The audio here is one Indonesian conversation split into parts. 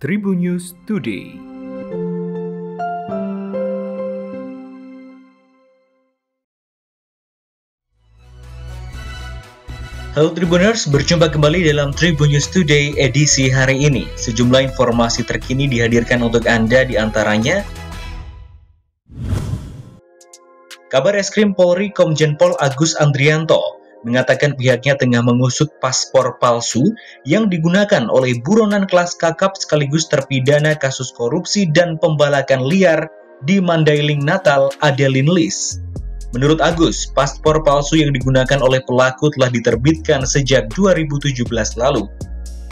Tribun News Today. Halo Tribuners, berjumpa kembali dalam Tribun News Today edisi hari ini. Sejumlah informasi terkini dihadirkan untuk Anda, di antaranya kabar Reskrim Polri Komjen Pol Agus Andrianto mengatakan pihaknya tengah mengusut paspor palsu yang digunakan oleh buronan kelas kakap sekaligus terpidana kasus korupsi dan pembalakan liar di Mandailing Natal, Adeline Lis. Menurut Agus, paspor palsu yang digunakan oleh pelaku telah diterbitkan sejak 2017 lalu.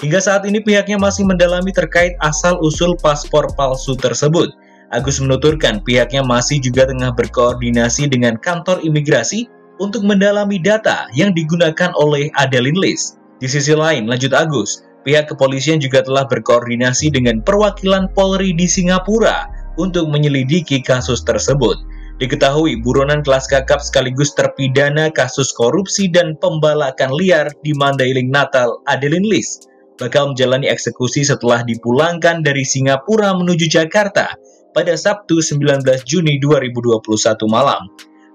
Hingga saat ini pihaknya masih mendalami terkait asal-usul paspor palsu tersebut. Agus menuturkan pihaknya masih juga tengah berkoordinasi dengan kantor imigrasi untuk mendalami data yang digunakan oleh Adeline Lis. Di sisi lain, lanjut Agus, pihak kepolisian juga telah berkoordinasi dengan perwakilan Polri di Singapura untuk menyelidiki kasus tersebut. Diketahui buronan kelas kakap sekaligus terpidana kasus korupsi dan pembalakan liar di Mandailing Natal, Adeline Lis bakal menjalani eksekusi setelah dipulangkan dari Singapura menuju Jakarta pada Sabtu 19 Juni 2021 malam.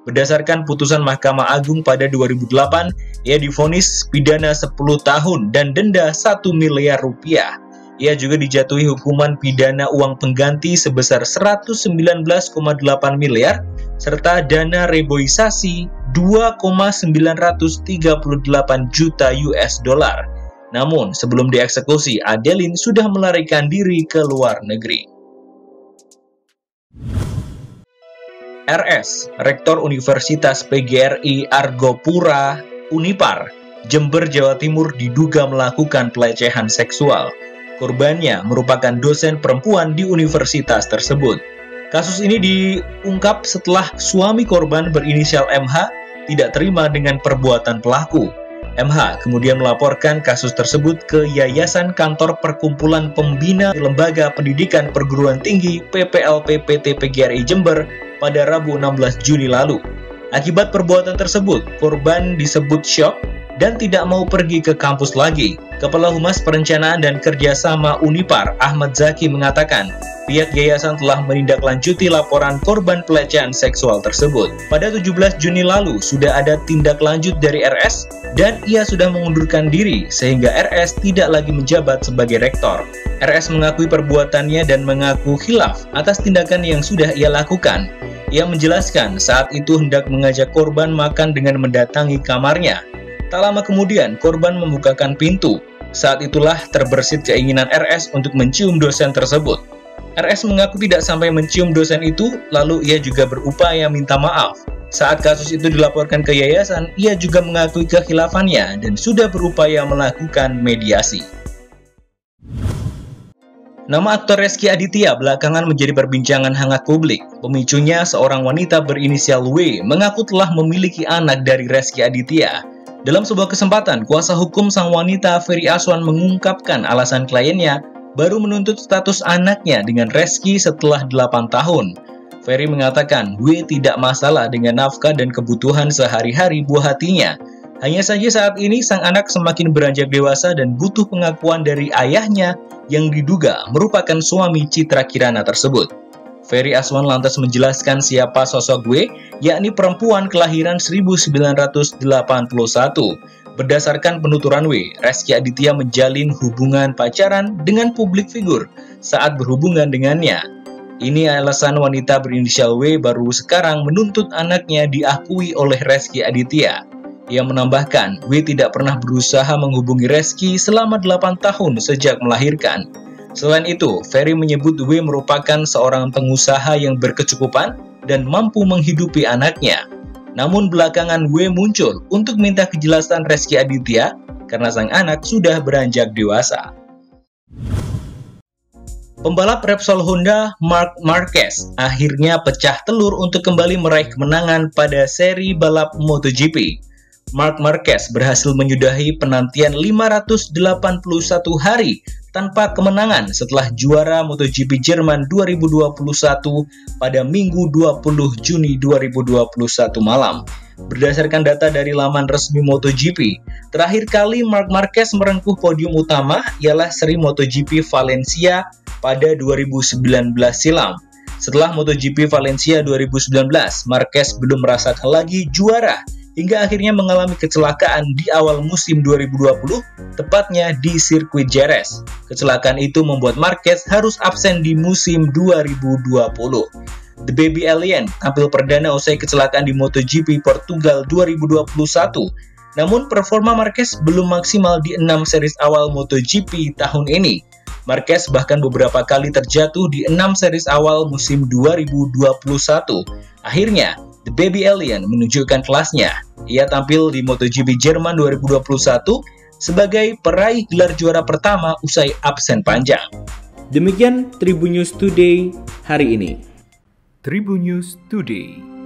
Berdasarkan putusan Mahkamah Agung pada 2008, ia divonis pidana 10 tahun dan denda 1 miliar rupiah. Ia juga dijatuhi hukuman pidana uang pengganti sebesar 119,8 miliar serta dana reboisasi 2,938 juta US dollar. Namun, sebelum dieksekusi, Adeline sudah melarikan diri ke luar negeri. RS, Rektor Universitas PGRI Argopura Unipar, Jember, Jawa Timur diduga melakukan pelecehan seksual. Korbannya merupakan dosen perempuan di universitas tersebut. Kasus ini diungkap setelah suami korban berinisial MH tidak terima dengan perbuatan pelaku. MH kemudian melaporkan kasus tersebut ke Yayasan Kantor Perkumpulan Pembina Lembaga Pendidikan Perguruan Tinggi PPLP PT PGRI Jember pada Rabu 16 Juni lalu. Akibat perbuatan tersebut, korban disebut syok dan tidak mau pergi ke kampus lagi. Kepala Humas Perencanaan dan Kerjasama Unipar, Ahmad Zaki, mengatakan pihak yayasan telah menindaklanjuti laporan korban pelecehan seksual tersebut. Pada 17 Juni lalu, sudah ada tindak lanjut dari RS dan ia sudah mengundurkan diri sehingga RS tidak lagi menjabat sebagai rektor. RS mengakui perbuatannya dan mengaku khilaf atas tindakan yang sudah ia lakukan. Ia menjelaskan saat itu hendak mengajak korban makan dengan mendatangi kamarnya. Tak lama kemudian, korban membukakan pintu. Saat itulah terbersit keinginan RS untuk mencium dosen tersebut. RS mengaku tidak sampai mencium dosen itu, lalu ia juga berupaya minta maaf. Saat kasus itu dilaporkan ke yayasan, ia juga mengakui kekhilafannya dan sudah berupaya melakukan mediasi. Nama aktor Rezky Aditya belakangan menjadi perbincangan hangat publik. Pemicunya, seorang wanita berinisial W mengaku telah memiliki anak dari Rezky Aditya. Dalam sebuah kesempatan, kuasa hukum sang wanita Ferry Aswan mengungkapkan alasan kliennya baru menuntut status anaknya dengan Rezky setelah 8 tahun. Ferry mengatakan W tidak masalah dengan nafkah dan kebutuhan sehari-hari buah hatinya. Hanya saja saat ini sang anak semakin beranjak dewasa dan butuh pengakuan dari ayahnya yang diduga merupakan suami Citra Kirana tersebut. Ferry Aswan lantas menjelaskan siapa sosok W, yakni perempuan kelahiran 1981. Berdasarkan penuturan W, Rezky Aditya menjalin hubungan pacaran dengan publik figur saat berhubungan dengannya. Ini alasan wanita berinisial W baru sekarang menuntut anaknya diakui oleh Rezky Aditya. Ia menambahkan, W tidak pernah berusaha menghubungi Rezky selama 8 tahun sejak melahirkan. Selain itu, Ferry menyebut W merupakan seorang pengusaha yang berkecukupan dan mampu menghidupi anaknya. Namun belakangan W muncul untuk minta kejelasan Rezky Aditya karena sang anak sudah beranjak dewasa. Pembalap Repsol Honda Marc Marquez akhirnya pecah telur untuk kembali meraih kemenangan pada seri balap MotoGP. Marc Marquez berhasil menyudahi penantian 581 hari tanpa kemenangan setelah juara MotoGP Jerman 2021 pada Minggu 20 Juni 2021 malam. Berdasarkan data dari laman resmi MotoGP, terakhir kali Marc Marquez merengkuh podium utama ialah seri MotoGP Valencia pada 2019 silam. Setelah MotoGP Valencia 2019, Marquez belum merasakan lagi juara hingga akhirnya mengalami kecelakaan di awal musim 2020, tepatnya di sirkuit Jerez. Kecelakaan itu membuat Marquez harus absen di musim 2020. The Baby Alien tampil perdana usai kecelakaan di MotoGP Portugal 2021. Namun performa Marquez belum maksimal di 6 series awal MotoGP tahun ini. Marquez bahkan beberapa kali terjatuh di 6 series awal musim 2021. Akhirnya, The Baby Alien menunjukkan kelasnya. Ia tampil di MotoGP Jerman 2021 sebagai peraih gelar juara pertama usai absen panjang. Demikian Tribun News Today hari ini. Tribun News Today.